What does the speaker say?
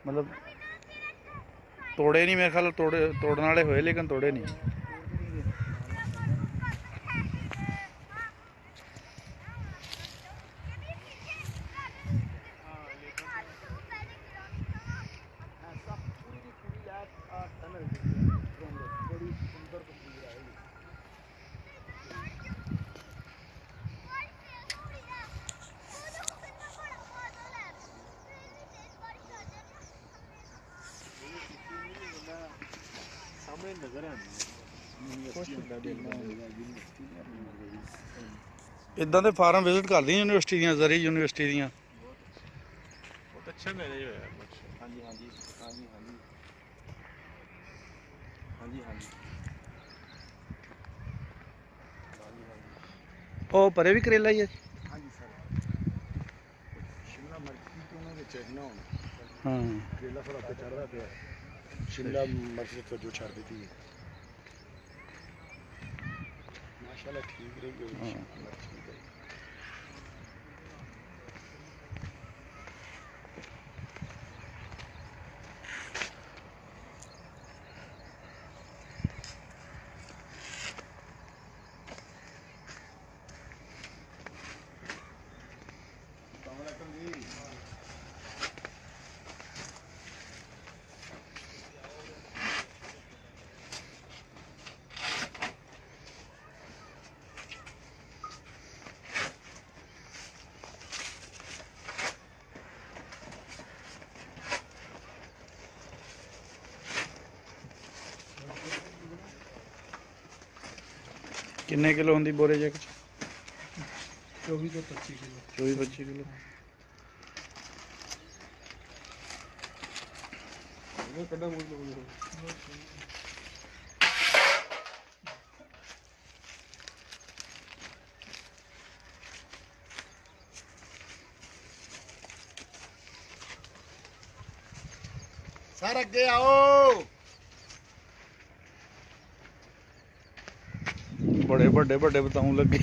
मतलब तोड़े नहीं मेरे ख्याल, तोड़ने वाले हुए लेकिन तोड़े नहीं। ਸਾਹਮਣੇ ਨਜ਼ਰ ਆਉਂਦੀ इदा के फार्म विजिट कर दी यूनिवर्सिटी दी, जरी यूनिवर्सिटी दी। बहुत अच्छा मैनेज होया है। हाँ जी हाँ जी हाँ जी हाँ जी हाँ जी हाँ जी ਉਹ ਪਰੇ ਵੀ ਕਰੇਲਾ ਹੀ ਹੈ। ਹਾਂਜੀ ਸਰ ਸ਼ਿਮਲਾ ਮਿਰਚ ਦੀ ਤੋਂ ਵਿੱਚ ਨਾ ਹੁਣ ਹਾਂ ਕਰੇਲਾ ਥੋੜਾ ਉੱਤੇ ਚੜਦਾ ਪਿਆ। शिमला मिर्च तो जो छाड़ दी थी माशाल्लाह ठीक रही है शिमला मिर्च की गई। किन्ने किलो होंगी बोरे जैक 24 ਤੋਂ 25 किलो 24-25 किलो। ਕੱਢਾ ਮੂਲ सर अगे आओ। बड़े बड़े बड़े बताऊं लगे।